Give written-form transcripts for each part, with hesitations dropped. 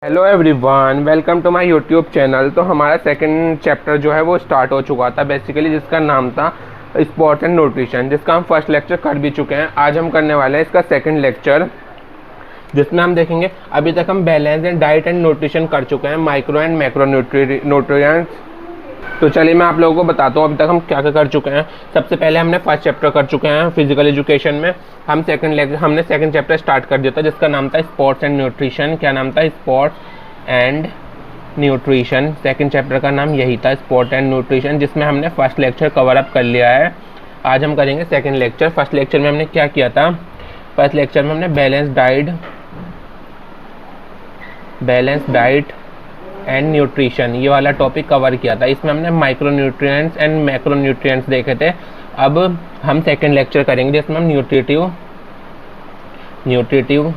Hello everyone, welcome to my YouTube channel. तो हमारा second chapter जो है वो स्टार्ट हो चुका था बेसिकली, जिसका नाम था स्पोर्ट्स एंड न्यूट्रिशन, जिसका हम फर्स्ट लेक्चर कर भी चुके हैं। आज हम करने वाले हैं इसका सेकंड लेक्चर, जिसमें हम देखेंगे अभी तक हम balance and diet and nutrition कर चुके हैं, माइक्रो एंड मैक्रो न्यूट्रिएंट्स। तो चलिए मैं आप लोगों को बताता हूँ अभी तक हम क्या क्या कर चुके हैं। सबसे पहले हमने फर्स्ट चैप्टर कर चुके हैं फिजिकल एजुकेशन में। हमने सेकंड चैप्टर स्टार्ट कर दिया था, जिसका नाम था स्पोर्ट्स एंड न्यूट्रिशन। क्या नाम था? Sports and nutrition. Second chapter का नाम यही था, स्पोर्ट एंड न्यूट्रिशन, जिसमें हमने फर्स्ट लेक्चर कवर अप कर लिया है। आज हम करेंगे सेकंड लेक्चर। फर्स्ट लेक्चर में हमने क्या किया था? फर्स्ट लेक्चर में हमने बैलेंस डाइट एंड न्यूट्रिशन ये वाला टॉपिक कवर किया था। इसमें हमने micro nutrients and macro nutrients देखे थे। अब हम सेकंड लेक्चर करेंगे, जिसमें हम nutritive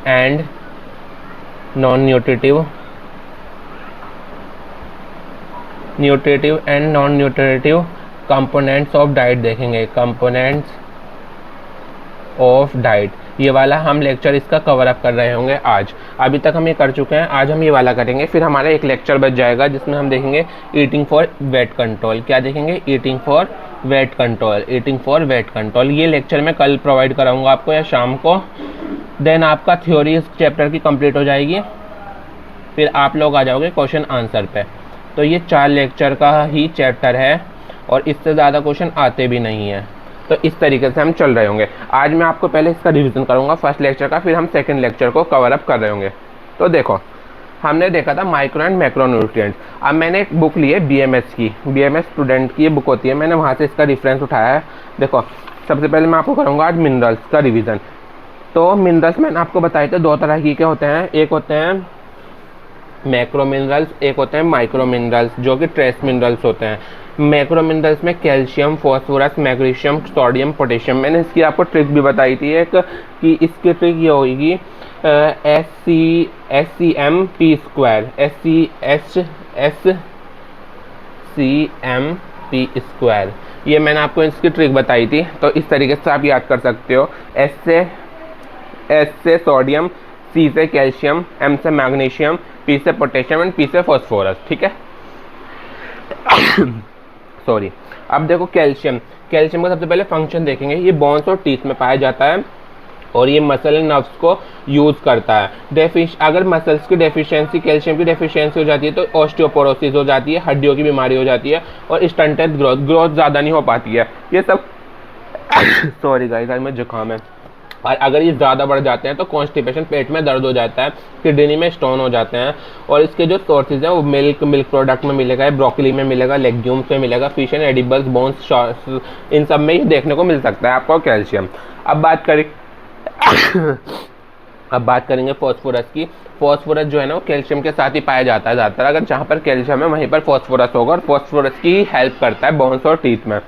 and non nutritive components of diet देखेंगे। कंपोनेंट्स ऑफ डाइट ये वाला हम लेक्चर इसका कवर अप कर रहे होंगे आज। अभी तक हम ये कर चुके हैं, आज हम ये वाला करेंगे। फिर हमारा एक लेक्चर बच जाएगा, जिसमें हम देखेंगे ईटिंग फॉर वेट कंट्रोल। क्या देखेंगे? Eating for weight control. ये लेक्चर मैं कल प्रोवाइड कराऊंगा आपको या शाम को। देन आपका थ्योरी इस चैप्टर की कंप्लीट हो जाएगी, फिर आप लोग आ जाओगे क्वेश्चन आंसर पे। तो ये 4 लेक्चर का ही चैप्टर है और इससे ज़्यादा क्वेश्चन आते भी नहीं हैं। तो इस तरीके से हम चल रहे होंगे। आज मैं आपको पहले इसका रिवीजन करूंगा फर्स्ट लेक्चर का, फिर हम सेकंड लेक्चर को कवर अप कर रहे होंगे। तो देखो, हमने देखा था माइक्रो एंड मैक्रो न्यूट्रिएंट्स। अब मैंने एक बुक ली है बीएमएस स्टूडेंट की ये बुक होती है, मैंने वहाँ से इसका रेफरेंस उठाया है। देखो, सबसे पहले मैं आपको करूँगा आज मिनरल्स का रिविज़न। तो मिनरल्स मैंने आपको बताए थे 2 तरह के होते हैं। एक होते हैं मैक्रो मिनरल्स, एक होते हैं माइक्रो मिनरल्स, जो कि ट्रेस मिनरल्स होते हैं। मैक्रो मिनरल्स में calcium, phosphorus, magnesium, sodium, potassium. मैंने इसकी आपको ट्रिक भी बताई थी एक, कि इसकी ट्रिक ये होगी SCMP²। ये मैंने आपको इसकी ट्रिक बताई थी, तो इस तरीके से आप याद कर सकते हो। एस से सोडियम, सी से कैल्शियम, एम से मैग्नीशियम, पी से पोटेशियम एंड पी से फास्फोरस। ठीक है सॉरी। अब देखो कैल्शियम का सबसे पहले फंक्शन देखेंगे। ये बोन्स और टीथ में पाया जाता है और ये मसल एंड नर्व्स को यूज करता है। अगर मसल्स की डेफिशिएंसी, कैल्शियम की डेफिशिएंसी हो जाती है तो ऑस्टियोपोरोसिस हो जाती है, हड्डियों की बीमारी हो जाती है, और स्टंटेड ग्रोथ ज़्यादा नहीं हो पाती है। ये सब सॉरी गाइस, आज में जुकाम है। और अगर ये ज़्यादा बढ़ जाते हैं तो कॉन्स्टिपेशन, पेट में दर्द हो जाता है, किडनी में स्टोन हो जाते हैं। और इसके जो सोर्सेज हैं वो मिल्क प्रोडक्ट में मिलेगा, ब्रोकली में मिलेगा, लेग्यूम्स में मिलेगा, फिश एंड एडिबल्स, बोन्स, इन सब में ही देखने को मिल सकता है आपको कैल्शियम। अब बात करेंगे फास्फोरस की। फास्फोरस जो है ना वो कैल्शियम के साथ ही पाया जाता है ज़्यादातर। अगर जहाँ पर कैल्शियम है वहीं पर फास्फोरस होगा, और फास्फोरस की हेल्प करता है बोन्स और टीथ में।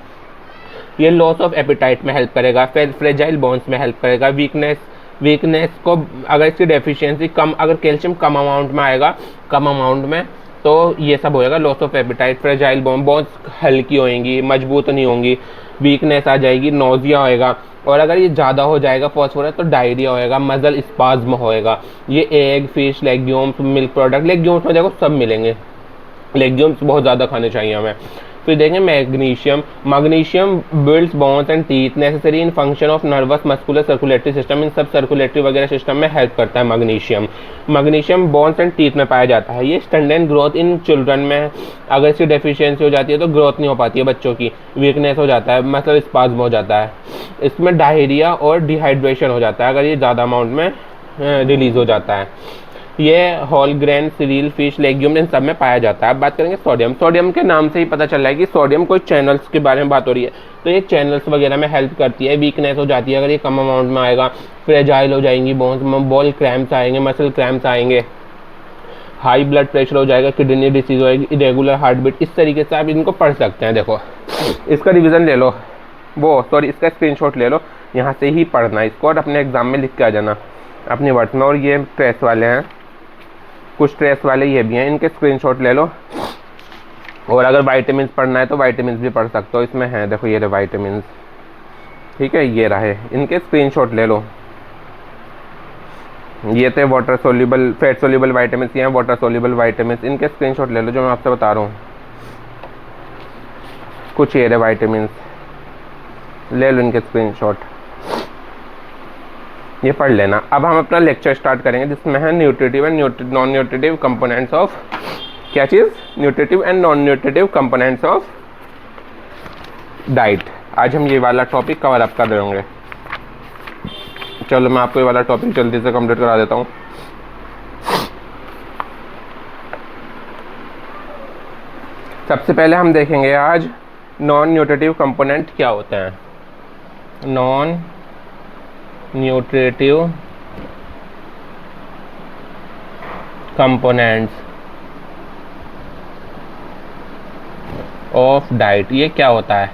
ये लॉस ऑफ एपिटाइट में हेल्प करेगा, फ्रेजाइल बोन्स में हेल्प करेगा, वीकनेस को, अगर इसकी डेफिशिएंसी कम, अगर कैल्शियम कम अमाउंट में आएगा, कम अमाउंट में, तो ये सब होएगा loss of appetite, fragile bones हल्की होएंगी, मजबूत नहीं होंगी, वीकनेस आ जाएगी, नोजिया होएगा। और अगर ये ज़्यादा हो जाएगा फास्फोरस तो डायरिया होएगा, मसल स्पाज्म होएगा। ये egg, fish, legumes, milk product, legumes में देखो सब मिलेंगे, लेग्यूम्स बहुत ज़्यादा खाने चाहिए हमें। फिर देखेंगे magnesium builds bones and teeth, necessary in function of nervous, muscular, circulatory system. इन सब सर्कुलेटरी वगैरह सिस्टम में हेल्प करता है मैग्नीशियम बोन्स एंड टीथ में पाया जाता है। ये स्टंटेड ग्रोथ इन चिल्ड्रन में, अगर इसकी डेफिशिएंसी हो जाती है तो ग्रोथ नहीं हो पाती है बच्चों की, वीकनेस हो जाता है, मतलब स्पाज्म हो जाता है। इसमें डायरिया और डिहाइड्रेशन हो जाता है अगर ये ज़्यादा अमाउंट में रिलीज हो जाता है। ये whole grain, cereal, fish, legume, इन सब में पाया जाता है। अब बात करेंगे सोडियम के नाम से ही पता चल रहा है कि सोडियम कोई चैनल्स के बारे में बात हो रही है। तो ये चैनल्स वगैरह में हेल्प करती है, वीकनेस हो जाती है अगर ये कम अमाउंट में आएगा, फ्रेजाइल हो जाएंगी बोन्स, बॉल क्रैम्प्स आएंगे, मसल क्रैम्प्स आएंगे, हाई ब्लड प्रेशर हो जाएगा, किडनी डिसीज होएगी, इरेगुलर हार्ट बीट। इस तरीके से आप इनको पढ़ सकते हैं। देखो, इसका रिविज़न ले लो, इसका स्क्रीनशॉट ले लो, यहाँ से ही पढ़ना है इसको और अपने एग्जाम में लिख के आ जाना अपने वर्ड्स में। और ये ट्रेस वाले हैं, कुछ ट्रेस वाले ये भी हैं, इनके स्क्रीनशॉट ले लो। और अगर वाइटामिन पढ़ना है तो वाइटामिन भी पढ़ सकते हो, इसमें है देखो ये वाइटामिन। ठीक है, ये रहे, इनके स्क्रीनशॉट ले लो। ये थे water soluble, fat soluble vitamin, ये हैं वाटर सोल्यूबल वाइटामिन। इनके स्क्रीनशॉट ले लो जो मैं आपसे बता रहा हूँ। कुछ ये रहे वाइटामिन, ले लो इनके स्क्रीनशॉट, ये पढ़ लेना। अब हम अपना लेक्चर स्टार्ट करेंगे जिसमें है nutritive and non nutritive components of, क्या चीज़, nutritive and non nutritive components of diet. आज हम ये वाला टॉपिक कवर अप कर रहे होंगे। चलो मैं आपको ये वाला टॉपिक जल्दी से कंप्लीट करा देता हूँ। सबसे पहले हम देखेंगे आज नॉन न्यूट्रिटिव कंपोनेंट क्या होते हैं। Non nutritive components of diet, ये क्या होता है,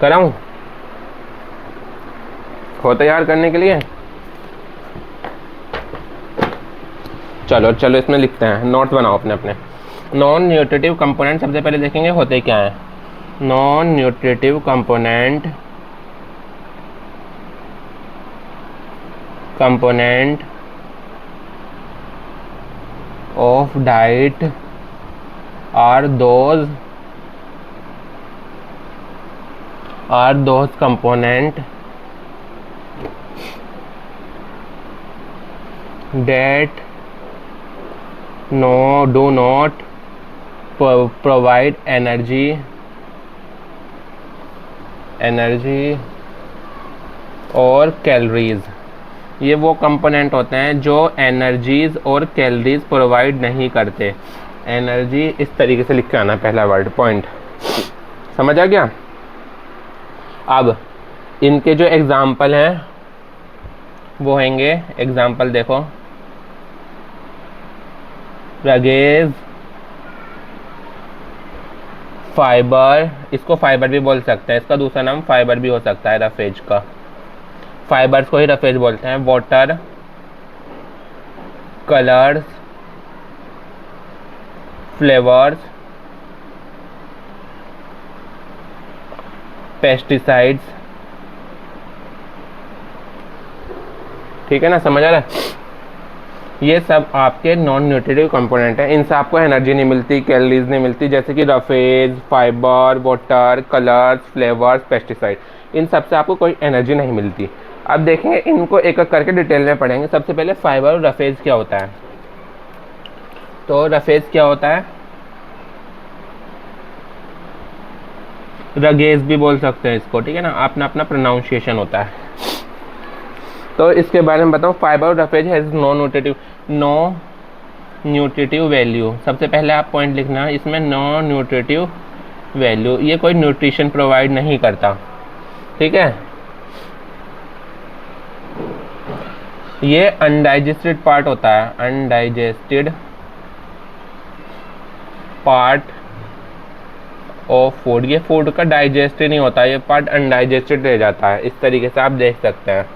कराऊं हो तैयार करने के लिए। चलो चलो इसमें लिखते हैं, नोट बनाओ अपने अपने। नॉन न्यूट्रिटिव कंपोनेंट सबसे पहले देखेंगे होते क्या है। Non nutritive component of diet are those component that do not provide energy और कैलोरीज। ये वो कंपोनेंट होते हैं जो एनर्जीज और कैलोरीज प्रोवाइड नहीं करते। एनर्जी इस तरीके से लिख के आना, पहला वर्ड पॉइंट, समझ आ गया। अब इनके जो एग्जाम्पल हैं वो होंगे, एग्जाम्पल देखो, रगेज, फाइबर, इसको फाइबर भी बोल सकते हैं, इसका दूसरा नाम फाइबर भी हो सकता है रफेज का, फाइबर्स को ही रफेज बोलते हैं। वाटर, कलर्स, फ्लेवर्स, पेस्टिसाइड्स, ठीक है ना, समझ आ रहा है। ये सब आपके नॉन न्यूट्रिटिव कंपोनेंट हैं, इनसे आपको एनर्जी नहीं मिलती, कैलोरीज नहीं मिलती, जैसे कि roughage, fibre, water, colours, flavours, pesticide, इन सब से आपको कोई एनर्जी नहीं मिलती। अब देखेंगे इनको एक एक करके डिटेल में पढ़ेंगे। सबसे पहले फाइबर और रफेज क्या होता है। तो रफेज क्या होता है, रगेज भी बोल सकते हैं इसको, ठीक है ना, अपना अपना प्रोनाउंसिएशन होता है। तो इसके बारे में बताऊँ, फाइबर और roughage has no nutritive value. सबसे पहले आप पॉइंट लिखना है इसमें, नो न्यूट्रिटिव वैल्यू, ये कोई न्यूट्रिशन प्रोवाइड नहीं करता, ठीक है। ये अनडाइजेस्टेड पार्ट होता है, अनडाइजेस्टेड पार्ट ऑफ फूड। ये फूड का डाइजेस्ट नहीं होता, ये पार्ट अनडाइजेस्टेड रह जाता है, इस तरीके से आप देख सकते हैं,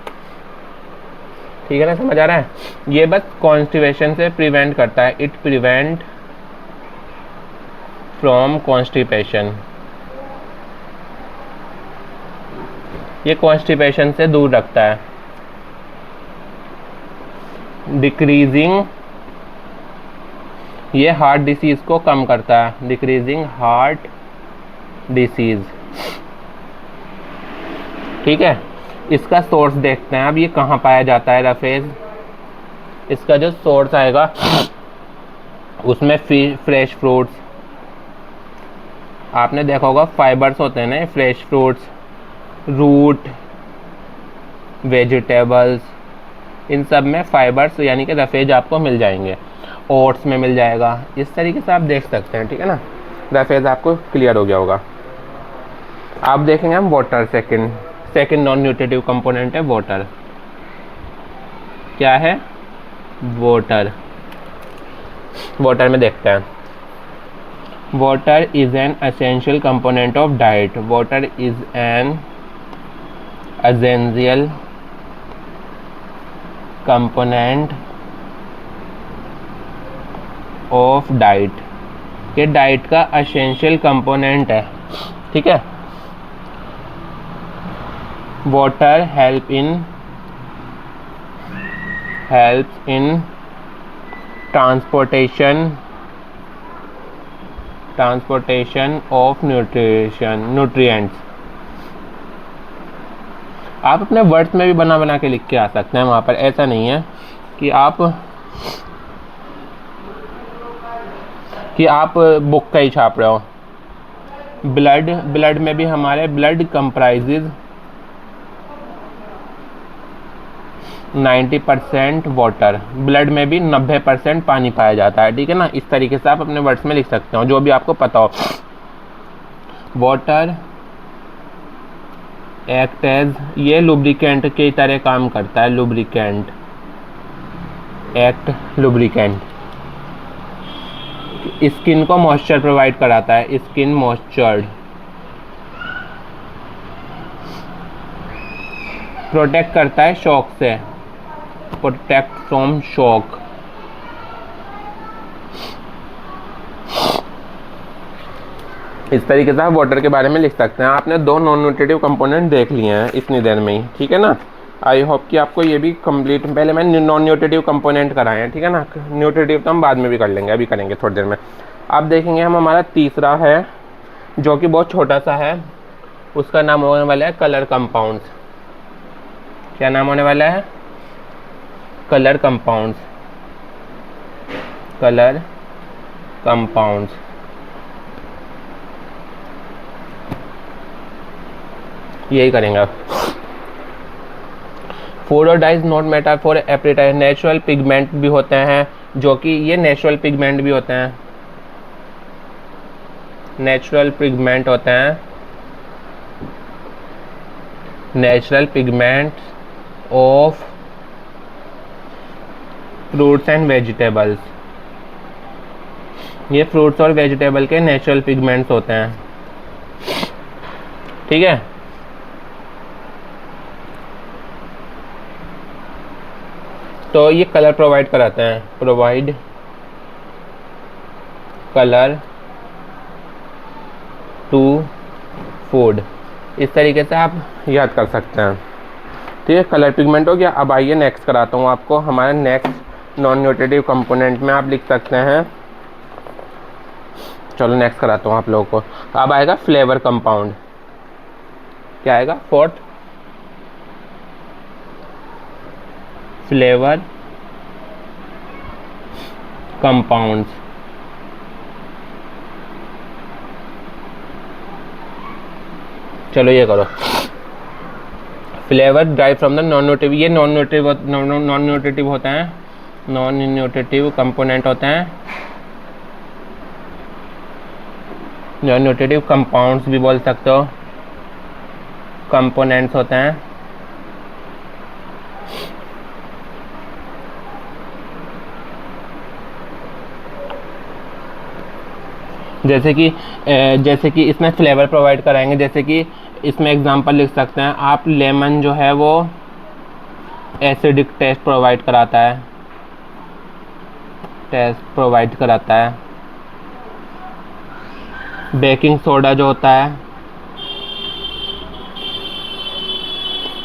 ठीक है ना, समझ आ रहा है। ये बस कॉन्स्टिपेशन से प्रिवेंट करता है, इट प्रिवेंट फ्रॉम कॉन्स्टिपेशन, ये कॉन्स्टिपेशन से दूर रखता है। डिक्रीजिंग, ये हार्ट डिसीज को कम करता है, डिक्रीजिंग हार्ट डिसीज, ठीक है। इसका सोर्स देखते हैं अब, ये कहाँ पाया जाता है रफेज। इसका जो सोर्स आएगा उसमें फ्रेश फ्रूट्स, आपने देखा होगा फाइबर्स होते हैं ना, फ्रेश फ्रूट्स, रूट, वेजिटेबल्स, इन सब में फाइबर्स यानी कि रफेज आपको मिल जाएंगे। ओट्स में मिल जाएगा, इस तरीके से आप देख सकते हैं, ठीक है ना, रफेज आपको क्लियर हो गया होगा। आप देखेंगे हम water, second non nutritive component है वाटर। क्या है वाटर, वाटर में देखते हैं। Water is an essential component of diet, water is an essential component of diet, ये डाइट का एसेंशियल कंपोनेंट है, ठीक है। Water help in helps in transportation of nutrients. आप अपने वर्ड्स में भी बना बना के लिख के आ सकते हैं वहाँ पर, ऐसा नहीं है कि आप बुक का ही छाप रहे हो। ब्लड में भी हमारे ब्लड कंप्राइजेज 90% वाटर, ब्लड में भी 90% पानी पाया जाता है, ठीक है ना। इस तरीके से आप अपने वर्ड्स में लिख सकते हो जो भी आपको पता हो। वाटर एक्ट एज, ये लुब्रिकेंट की तरह काम करता है, लुब्रिकेंट स्किन को मॉइस्चर प्रोवाइड कराता है, स्किन मॉइस्चर्ड। प्रोटेक्ट करता है शॉक से, प्रोटेक्ट फ्रॉम शॉक। इस तरीके से आप वाटर के बारे में लिख सकते हैं। आपने 2 नॉन न्यूट्रिटिव कंपोनेंट देख लिए हैं इतनी देर में ही, ठीक है ना। आई होप कि आपको ये भी कंप्लीट, पहले मैंने नॉन न्यूट्रिटिव कंपोनेंट कराए हैं, ठीक है ना। न्यूट्रिटिव तो हम बाद में भी कर लेंगे, अभी करेंगे थोड़ी देर में। अब देखेंगे हम, हमारा तीसरा है जो कि बहुत छोटा सा है, उसका नाम होने वाला है कलर कंपाउंड्स। क्या नाम होने वाला है? Colour compounds. कलर कंपाउंड्स यही करेंगे। फूड और dyes not matter for appetite, natural pigment भी होते हैं, जो कि ये नेचुरल पिगमेंट भी होते हैं, नेचुरल पिगमेंट होते हैं, natural pigment of fruits and vegetables. ये फ्रूट्स और वेजिटेबल के नेचुरल पिगमेंट्स होते हैं, ठीक है। तो ये कलर प्रोवाइड कराते हैं, प्रोवाइड कलर टू फूड। इस तरीके से आप याद कर सकते हैं, ठीक है। कलर पिगमेंट हो गया। अब आइए नेक्स्ट कराता हूँ आपको। हमारे नेक्स्ट नॉन न्यूट्रिटिव कंपोनेंट में आप लिख सकते हैं, चलो नेक्स्ट कराता हूँ आप लोगों को। अब आएगा फ्लेवर कंपाउंड। क्या आएगा? Fourth flavour compounds. चलो ये करो। Flavour drive from the non nutritive, ये नॉन न्यूट्रिटिव होते हैं, नॉन न्यूट्रिटिव कंपोनेंट होते हैं, नॉन न्यूट्रिटिव कंपाउंड्स भी बोल सकते हो, कंपोनेंट्स होते हैं। जैसे कि इसमें फ्लेवर प्रोवाइड कराएंगे, जैसे कि इसमें एग्जांपल लिख सकते हैं आप। लेमन जो है वो एसिडिक टेस्ट प्रोवाइड कराता है, बेकिंग सोडा जो होता है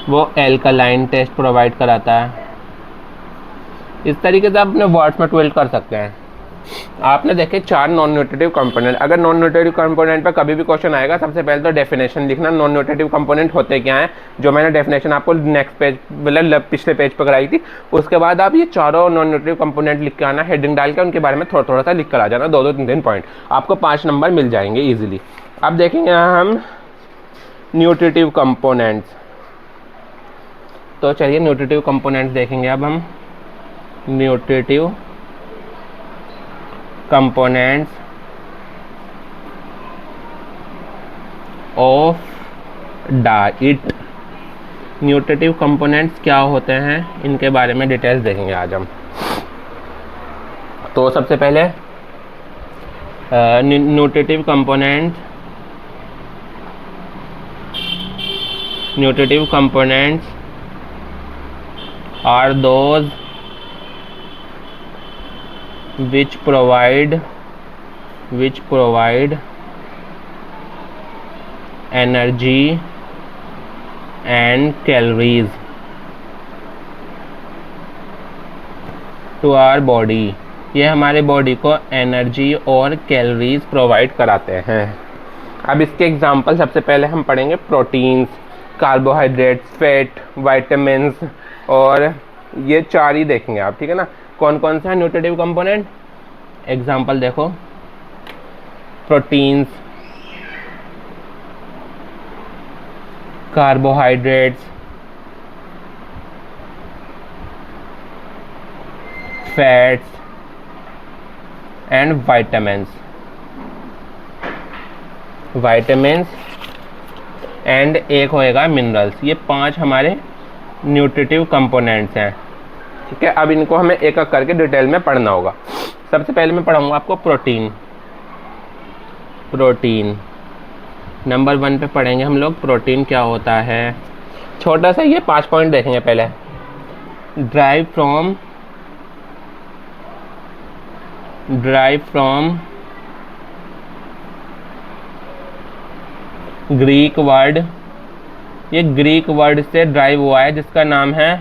वो एल्कलाइन टेस्ट प्रोवाइड कराता है। इस तरीके से आप अपने वर्ड्स में 12 कर सकते हैं। आपने देखे 4 नॉन न्यूट्रिटिव कंपोनेंट। अगर नॉन न्यूट्रिटिव कंपोनेंट पर कभी भी क्वेश्चन आएगा, सबसे पहले तो डेफिनेशन लिखना, नॉन न्यूट्रिटिव कंपोनेंट होते क्या हैं, जो मैंने डेफिनेशन आपको नेक्स्ट पेज मतलब पिछले पेज पर कराई थी। उसके बाद आप ये चारों नॉन न्यूट्रिटिव कंपोनेंट लिख के आना, हेडिंग डाल के उनके बारे में थोड़ा थोड़ा सा लिख कर आ जाना, 2-2, 3-3 पॉइंट, आपको 5 नंबर मिल जाएंगे ईजिली। अब देखेंगे हम न्यूट्रिटिव कंपोनेंट्स। तो चलिए न्यूट्रिटिव कंपोनेंट्स देखेंगे अब हम। Nutritive components of diet. Nutritive components क्या होते हैं, इनके बारे में डिटेल्स देखेंगे आज हम। तो सबसे पहले nutritive components are those which provide energy and calories. To our body. ये हमारे बॉडी को एनर्जी और कैलोरीज प्रोवाइड कराते हैं। अब इसके एग्जांपल सबसे पहले हम पढ़ेंगे प्रोटीन्स, कार्बोहाइड्रेट्स, फैट, विटामिन्स, और ये चार ही देखेंगे आप, ठीक है ना। कौन कौन सा है न्यूट्रिटिव कंपोनेंट, एग्जांपल देखो, proteins, carbohydrates, fats and vitamins and एक होएगा मिनरल्स। ये 5 हमारे न्यूट्रिटिव कंपोनेंट्स हैं, ठीक है। अब इनको हमें एक एक करके डिटेल में पढ़ना होगा। सबसे पहले मैं पढ़ाऊंगा आपको प्रोटीन नंबर 1 पे पढ़ेंगे हम लोग। प्रोटीन क्या होता है, छोटा सा ये 5 पॉइंट देखेंगे पहले। ड्राइव फ्रॉम ग्रीक वर्ड, ये ग्रीक वर्ड से ड्राइव हुआ है जिसका नाम है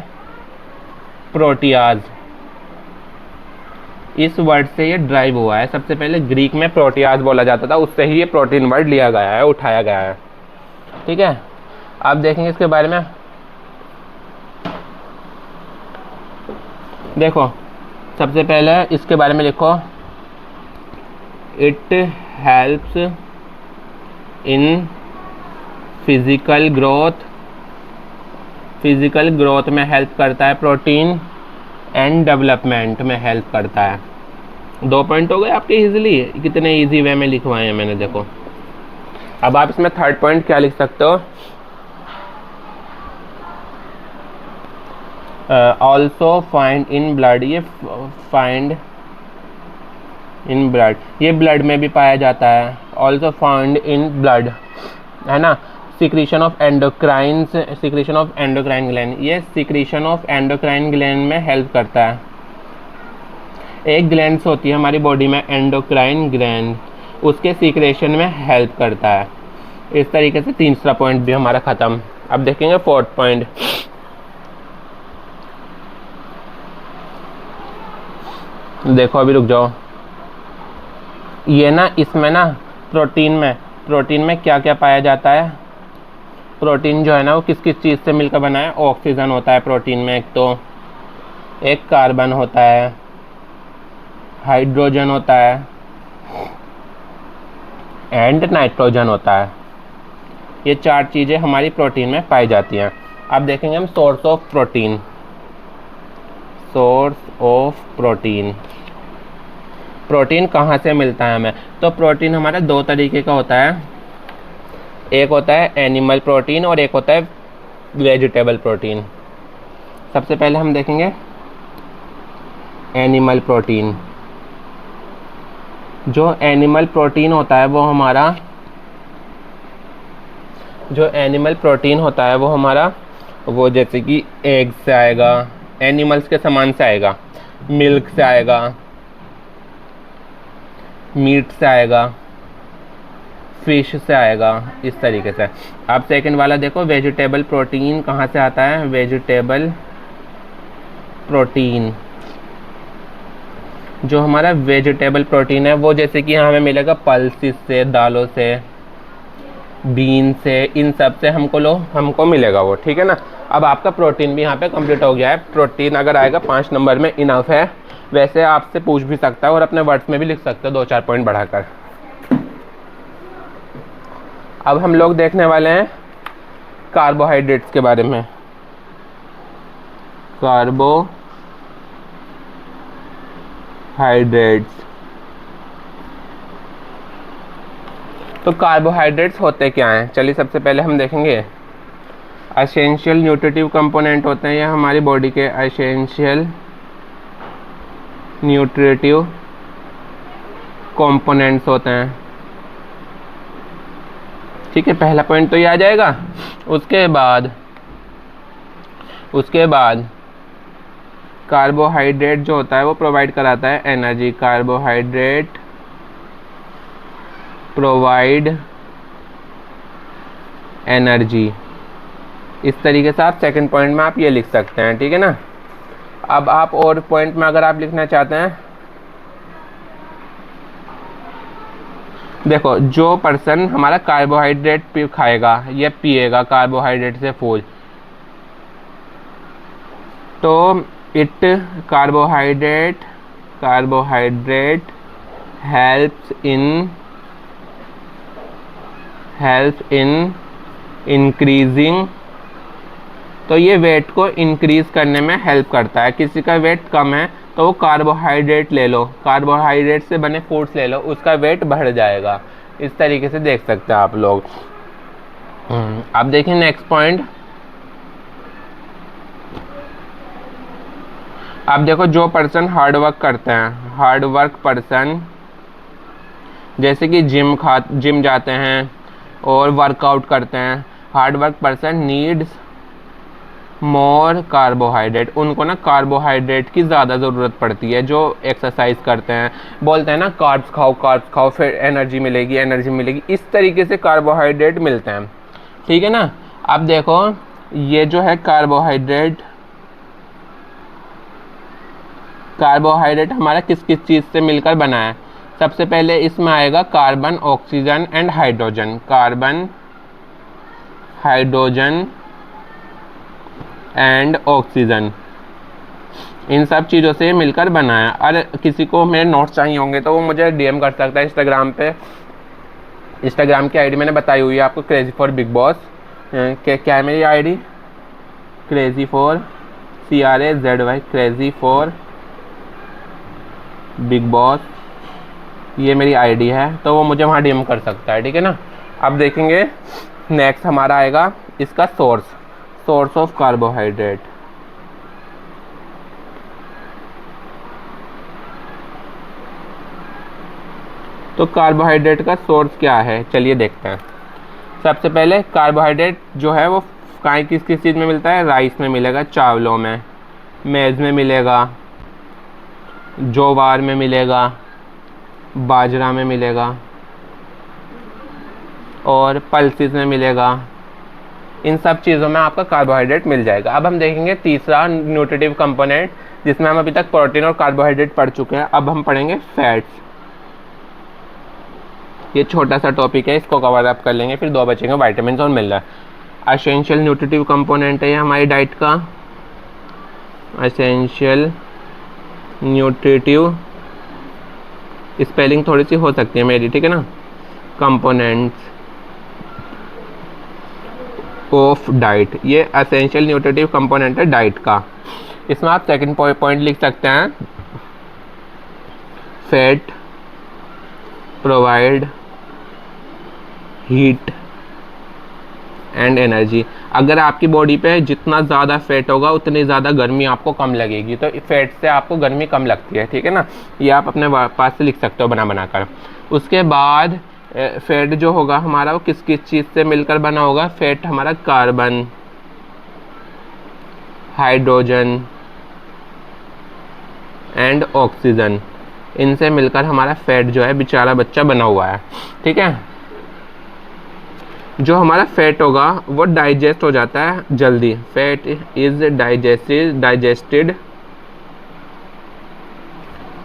प्रोटियाज। इस वर्ड से ये ड्राइव हुआ है। सबसे पहले ग्रीक में प्रोटियाज बोला जाता था, उससे ही ये प्रोटीन वर्ड लिया गया है, उठाया गया है, ठीक है। अब देखेंगे इसके बारे में। देखो सबसे पहले इसके बारे में लिखो, it helps in physical growth में हेल्प करता है प्रोटीन, एंड डेवलपमेंट में हेल्प करता है। 2 पॉइंट हो गए आपके इजीली, कितने इजी वे में लिखवाए हैं मैंने, देखो। अब आप इसमें 3rd पॉइंट क्या लिख सकते हो, ऑल्सो फाइंड इन ब्लड, ये फाइंड इन ब्लड, ये ब्लड में भी पाया जाता है। ऑल्सो फाउंड इन ब्लड, है ना। सिक्रीशन ऑफ एंडोक्राइन ग्लैंड, ये सिक्रीशन ऑफ एंडोक्राइन ग्लैंड में हेल्प करता है। एक ग्लैंड्स होती है हमारी बॉडी में एंडोक्राइन ग्लैंड, उसके सिक्रेशन में हेल्प करता है। इस तरीके से 3रा पॉइंट भी हमारा ख़त्म। अब देखेंगे 4th पॉइंट। देखो अभी रुक जाओ, ये ना इसमें ना प्रोटीन में क्या क्या पाया जाता है। प्रोटीन जो है ना वो किस किस चीज़ से मिलकर बना है। ऑक्सीजन होता है प्रोटीन में, एक कार्बन होता है, हाइड्रोजन होता है एंड नाइट्रोजन होता है। ये 4 चीज़ें हमारी प्रोटीन में पाई जाती हैं। अब देखेंगे हम सोर्स ऑफ प्रोटीन। प्रोटीन कहाँ से मिलता है हमें, तो प्रोटीन हमारा 2 तरीके का होता है। एक होता है एनिमल प्रोटीन और एक होता है वेजिटेबल प्रोटीन। सबसे पहले हम देखेंगे एनिमल प्रोटीन। जो एनिमल प्रोटीन होता है वो हमारा वो जैसे कि एग से आएगा, एनिमल्स के सामान से आएगा, मिल्क से आएगा, मीट से आएगा, फिश से आएगा, इस तरीके से। अब सेकंड वाला देखो, वेजिटेबल प्रोटीन कहाँ से आता है। वेजिटेबल प्रोटीन, जो हमारा वेजिटेबल प्रोटीन है वो जैसे कि हमें मिलेगा पल्सेस से, दालों से, बीन से, इन सब से हमको मिलेगा वो, ठीक है ना। अब आपका प्रोटीन भी यहाँ पे कंप्लीट हो गया है। प्रोटीन अगर आएगा 5 नंबर में इनफ है। वैसे आपसे पूछ भी सकता है और अपने वर्ड्स में भी लिख सकते हो 2-4 पॉइंट बढ़ाकर। अब हम लोग देखने वाले हैं कार्बोहाइड्रेट्स के बारे में। कार्बोहाइड्रेट्स, तो कार्बोहाइड्रेट्स होते क्या हैं, चलिए सबसे पहले हम देखेंगे। एसेंशियल न्यूट्रिटिव कंपोनेंट होते हैं, ये हमारी बॉडी के एसेंशियल न्यूट्रिटिव कंपोनेंट्स होते हैं, ठीक है। पहला पॉइंट तो ये आ जाएगा। उसके बाद कार्बोहाइड्रेट जो होता है वो प्रोवाइड कराता है एनर्जी। Carbohydrate provide energy. इस तरीके से आप सेकंड पॉइंट में आप ये लिख सकते हैं, ठीक है ना। अब आप और पॉइंट में अगर आप लिखना चाहते हैं, देखो जो पर्सन हमारा कार्बोहाइड्रेट खाएगा या पिएगा कार्बोहाइड्रेट से फूल, तो it carbohydrate helps in increasing, तो ये वेट को इंक्रीज करने में हेल्प करता है। किसी का वेट कम है तो वो कार्बोहाइड्रेट ले लो, कार्बोहाइड्रेट से बने फूड्स ले लो, उसका वेट बढ़ जाएगा। इस तरीके से देख सकते हैं आप लोग। अब देखिए नेक्स्ट पॉइंट। अब देखो जो पर्सन हार्ड वर्क करते हैं, हार्ड वर्क पर्सन जैसे कि जिम जाते हैं और वर्कआउट करते हैं, hard work person needs more carbohydrate, उनको ना कार्बोहाइड्रेट की ज़्यादा ज़रूरत पड़ती है। जो एक्सरसाइज करते हैं बोलते हैं ना कार्ब्स खाओ फिर एनर्जी मिलेगी, इस तरीके से कार्बोहाइड्रेट मिलते हैं, ठीक है ना। अब देखो ये जो है कार्बोहाइड्रेट हमारा किस किस चीज़ से मिलकर बना है। सबसे पहले इसमें आएगा carbon, oxygen and hydrogen. Carbon, hydrogen and oxygen, इन सब चीज़ों से मिलकर बना है। और किसी को मेरे नोट्स चाहिए होंगे तो वो मुझे डीएम कर सकता है इंस्टाग्राम पे। इंस्टाग्राम की आईडी मैंने बताई हुई है आपको, क्रेजी फॉर बिग बॉस। क्या है मेरी ID? Crazy for CRAZY, crazy for big boss, ये मेरी आईडी है, तो वो मुझे वहाँ डीएम कर सकता है, ठीक है ना। अब देखेंगे नेक्स्ट हमारा आएगा इसका सोर्स ऑफ कार्बोहाइड्रेट। तो कार्बोहाइड्रेट का सोर्स क्या है, चलिए देखते हैं। सबसे पहले कार्बोहाइड्रेट जो है वो किस किस चीज़ में मिलता है? राइस में मिलेगा, चावलों में, मेज़ में मिलेगा, ज्वार में मिलेगा, बाजरा में मिलेगा और पल्सेस में मिलेगा। इन सब चीज़ों में आपका कार्बोहाइड्रेट मिल जाएगा। अब हम देखेंगे तीसरा न्यूट्रिटिव कंपोनेंट, जिसमें हम अभी तक प्रोटीन और कार्बोहाइड्रेट पढ़ चुके हैं। अब हम पढ़ेंगे फैट्स। ये छोटा सा टॉपिक है, इसको कवर अप कर लेंगे, फिर 2 बचेंगे विटामिन और मिनरल। एसेंशियल न्यूट्रिटिव कंपोनेंट है ये हमारी डाइट का। एसेंशियल न्यूट्रिटिव, स्पेलिंग थोड़ी सी हो सकती है मेरी, ठीक है ना। कंपोनेंट्स ऑफ डाइट, ये एसेंशियल न्यूट्रिटिव कंपोनेंट है डाइट का। इसमें आप सेकंड पॉइंट लिख सकते हैं, fat provide heat and energy. अगर आपकी बॉडी पे जितना ज़्यादा फैट होगा उतनी ज़्यादा गर्मी आपको कम लगेगी, तो फैट से आपको गर्मी कम लगती है, ठीक है ना। ये आप अपने पास से लिख सकते हो बना कर। उसके बाद फैट जो होगा हमारा वो किस किस चीज़ से मिलकर बना होगा? फैट हमारा कार्बन, हाइड्रोजन एंड ऑक्सीजन, इनसे मिलकर हमारा फैट जो है बेचारा बच्चा बना हुआ है, ठीक है। जो हमारा फैट होगा वो डाइजेस्ट हो जाता है जल्दी। फैट इज डाइजेस्टेड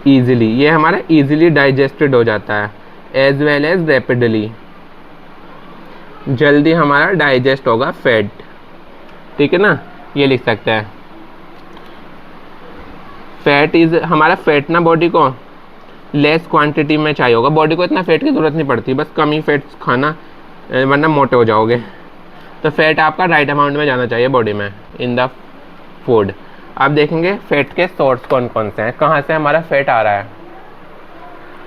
ईजिली, ये हमारा ईजिली डाइजेस्टेड हो जाता है। एज वेल एज रैपिडली, जल्दी हमारा डाइजेस्ट होगा फैट, ठीक है ना। ये लिख सकते हैं फैट इज, हमारा फैट ना बॉडी को लेस क्वांटिटी में चाहिए होगा। बॉडी को इतना फैट की ज़रूरत नहीं पड़ती, बस कम ही फैट खाना, वरना मोटे हो जाओगे। तो फैट आपका राइट अमाउंट में जाना चाहिए बॉडी में इन द फूड। अब देखेंगे फैट के सोर्स कौन कौन से हैं, कहाँ से हमारा फैट आ रहा है।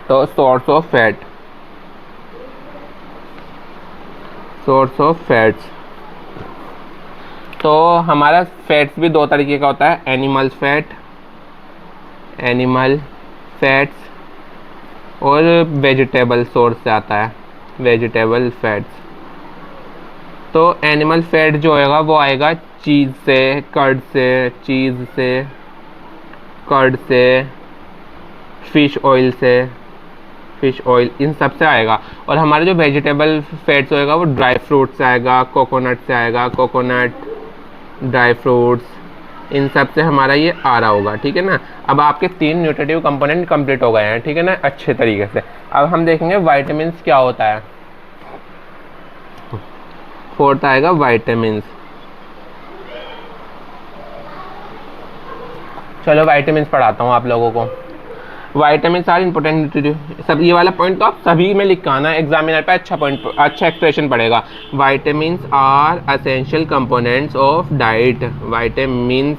तो सोर्स ऑफ फैट्स, तो हमारा फैट्स भी 2 तरीके का होता है, एनिमल फैट्स और वेजिटेबल सोर्स से आता है, वेजिटेबल फैट्स। तो एनिमल फैट जो होगा वो आएगा चीज़ से, कर्ड से, फिश ऑयल, इन सब से आएगा। और हमारे जो वेजिटेबल फैट्स होएगा वो ड्राई फ्रूट से आएगा, कोकोनट से आएगा, कोकोनट, ड्राई फ्रूट्स, इन सब से हमारा ये आ रहा होगा, ठीक है ना। अब आपके 3 न्यूट्रिटिव कंपोनेंट कंप्लीट हो गए हैं, ठीक है ना, अच्छे तरीके से। अब हम देखेंगे वाइटामिन क्या होता है। फोर्थ आएगा वाइटामिन। चलो वाइटामिन पढ़ाता हूँ आप लोगों को। वाइटामिन आर इंपॉर्टेंट न्यूट्रिटिव, सब ये वाला पॉइंट तो आप सभी में लिख के आना, एग्जामिनर पे अच्छा पॉइंट, अच्छा एक्सप्रेशन पड़ेगा। Vitamin are essential components of diet. Vitamin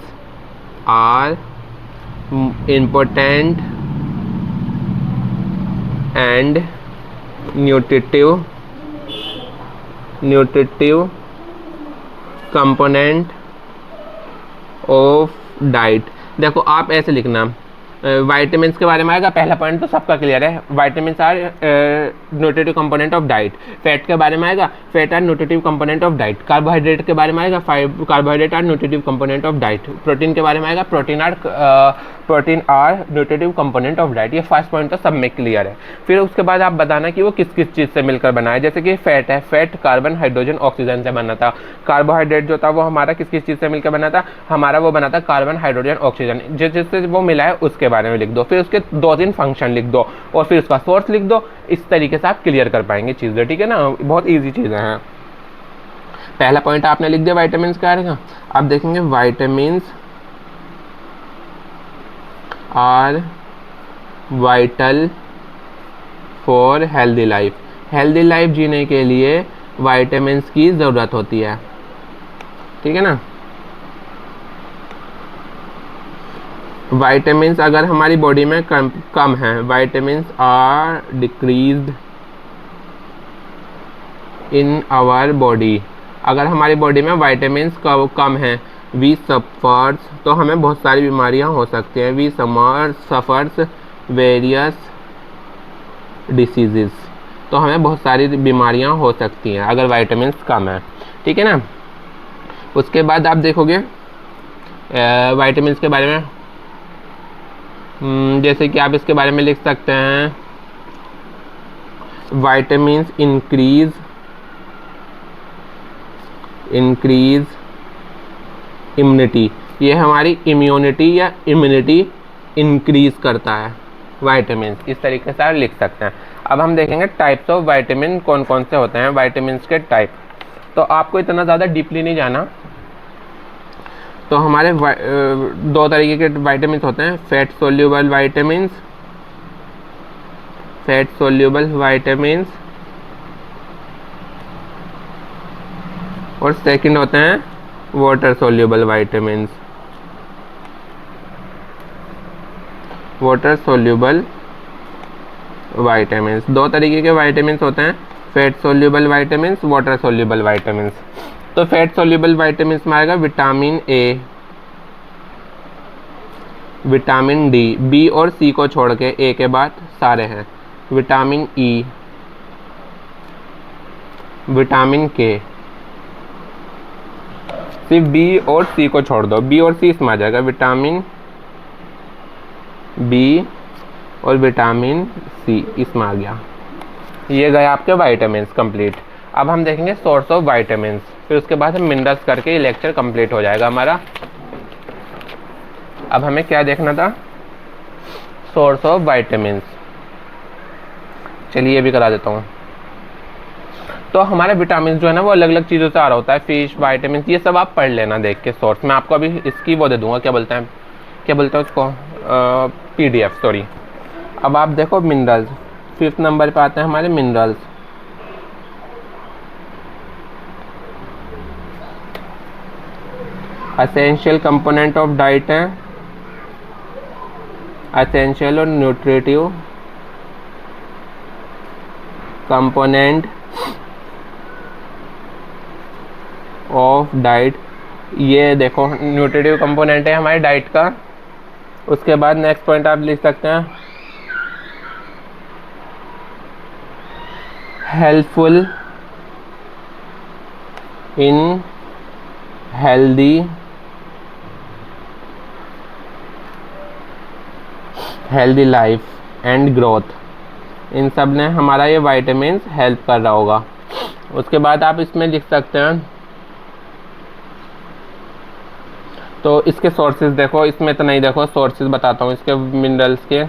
are important and nutritive component of diet। देखो आप ऐसे लिखना, वाइटामिन के बारे में आएगा, पहला पॉइंट तो सबका क्लियर है, vitamin are nutritive component of diet. Fat के बारे में आएगा, fat are nutritive component of diet. Carbohydrate के बारे में आएगा, carbohydrate are nutritive component of diet. Protein के बारे में आएगा, protein are nutritive component of diet. ये फर्स्ट पॉइंट तो सब में क्लियर है। फिर उसके बाद आप बताना कि वो किस किस चीज़ से मिलकर बना है। जैसे कि फैट है, फैट कार्बन हाइड्रोजन ऑक्सीजन से बना था। कार्बोहाइड्रेट जो था वो हमारा किस किस चीज़ से मिलकर बना था, हमारा वो बना था कार्बन हाइड्रोजन ऑक्सीजन, जिससे वो मिला है उसके बारे में लिख दो। फिर उसके 2-3 फंक्शन लिख दो और फिर उसका सोर्स लिख दो। इस तरीके से आप क्लियर कर पाएंगे चीज़ें, ठीक है ना, बहुत ईजी चीज़ें हैं। पहला पॉइंट आपने लिख दिया वाइटामिन का आएगा। अब देखेंगे vitamin are vital for healthy life. Healthy life जीने के लिए वाइटामिन की ज़रूरत होती है, ठीक है ना। वाइटामिन अगर हमारी बॉडी में कम है, vitamin are decreased in our body. अगर हमारी बॉडी में वाइटामिन कम है, वी सफर्स, तो हमें बहुत सारी बीमारियां हो सकती हैं। वी सफर्स वेरियस डिसीजेस, तो हमें बहुत सारी बीमारियां हो सकती हैं अगर वाइटामिन कम है, ठीक है ना। उसके बाद आप देखोगे वाइटामिन के बारे में, जैसे कि आप इसके बारे में लिख सकते हैं, वाइटामिन इंक्रीज इम्यूनिटी। ये हमारी इम्यूनिटी या इम्यूनिटी इंक्रीज करता है वाइटामिन, इस तरीके से आप लिख सकते हैं। अब हम देखेंगे टाइप्स ऑफ वाइटामिन कौन कौन से होते हैं, वाइटामिन के टाइप। तो आपको इतना ज़्यादा डीपली नहीं जाना। तो हमारे 2 तरीके के वाइटामिन होते हैं, फैट सोल्यूबल वाइटामिन और सेकंड होते हैं वाटर सोल्यूबल वाइटामिन। दो तरीके के वाइटामिन होते हैं, fat soluble vitamin, water soluble vitamin. तो फैट सोल्यूबल वाइटामिन में आएगा vitamin A, vitamin D, B और सी को छोड़ के ए के बाद सारे हैं, विटामिन ई, विटामिन के। सिर्फ बी और सी को छोड़ दो, बी और सी इसमें आ जाएगा, विटामिन बी और विटामिन सी इसमें आ गया। ये गए आपके वाइटामिन कंप्लीट। अब हम देखेंगे सोर्स ऑफ वाइटामिन, फिर उसके बाद हम मिनरल्स करके ये लेक्चर कंप्लीट हो जाएगा हमारा। अब हमें क्या देखना था, सोर्स ऑफ वाइटामिन। चलिए ये भी करा देता हूँ। तो हमारे विटामिन जो है ना वो अलग अलग चीज़ों से आ रहा होता है, फिश, वाइटामिन, ये सब आप पढ़ लेना देख के सोर्स। मैं आपको अभी इसकी वो दे दूंगा, क्या बोलते हैं उसको, PDF, सॉरी। अब आप देखो मिनरल्स, 5th नंबर पे आते हैं हमारे minerals. Essential component of diet है, एसेंशियल और न्यूट्रिटिव कंपोनेंट ऑफ डाइट। ये देखो न्यूट्रिटिव कंपोनेंट है हमारी डाइट का। उसके बाद नेक्स्ट पॉइंट आप लिख सकते हैं, helpful in healthy life and growth. इन सब ने हमारा ये वाइटामिन हेल्प कर रहा होगा। उसके बाद आप इसमें लिख सकते हैं तो इसके सोर्सेज देखो, इसमें तो नहीं, देखो सोर्सेज बताता हूँ इसके मिनरल्स के।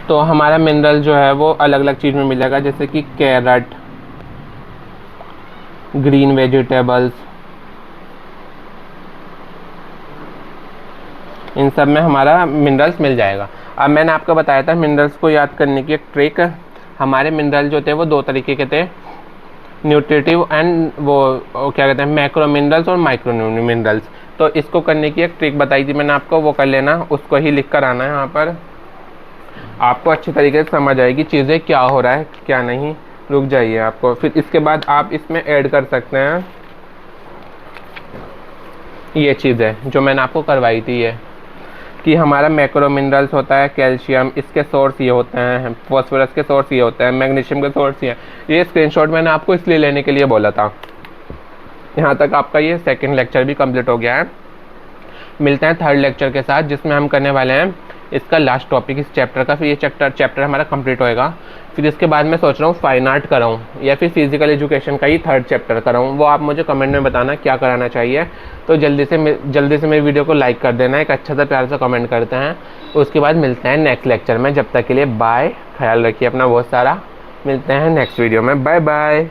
तो हमारा मिनरल जो है वो अलग अलग चीज़ में मिलेगा, जैसे कि कैरेट, ग्रीन वेजिटेबल्स, इन सब में हमारा मिनरल्स मिल जाएगा। अब मैंने आपको बताया था मिनरल्स को याद करने की एक ट्रिक। हमारे मिनरल जो थे वो दो तरीके के थे, न्यूट्रिटिव एंड वो क्या कहते हैं, मैक्रो मिनरल्स और माइक्रो मिनरल्स। तो इसको करने की एक ट्रिक बताई थी मैंने आपको, वो कर लेना, उसको ही लिख कर आना है यहाँ पर, आपको अच्छी तरीके से समझ आएगी चीज़ें क्या हो रहा है क्या नहीं। रुक जाइए आपको, फिर इसके बाद आप इसमें ऐड कर सकते हैं ये चीज़ें जो मैंने आपको करवाई थी, ये कि हमारा मैक्रो मिनरल्स होता है कैल्शियम, इसके सोर्स ये होते हैं, फॉस्फोरस के सोर्स ये होते हैं, मैग्नीशियम के सोर्स ये। ये स्क्रीनशॉट मैंने आपको इसलिए लेने के लिए बोला था। यहाँ तक आपका ये सेकंड लेक्चर भी कंप्लीट हो गया है। मिलते हैं थर्ड लेक्चर के साथ, जिसमें हम करने वाले हैं इसका लास्ट टॉपिक इस चैप्टर का। फिर ये चैप्टर हमारा कंप्लीट होएगा। फिर इसके बाद मैं सोच रहा हूँ फाइन आर्ट कराऊँ या फिर फिजिकल एजुकेशन का ही थर्ड चैप्टर कराऊँ, वो आप मुझे कमेंट में बताना क्या कराना चाहिए। तो जल्दी से मेरी वीडियो को लाइक कर देना, एक अच्छा सा प्यार से कमेंट करते हैं। उसके बाद मिलते हैं नेक्स्ट लेक्चर में, जब तक के लिए बाय, ख्याल रखिए अपना बहुत सारा। मिलते हैं नेक्स्ट वीडियो में, बाय बाय।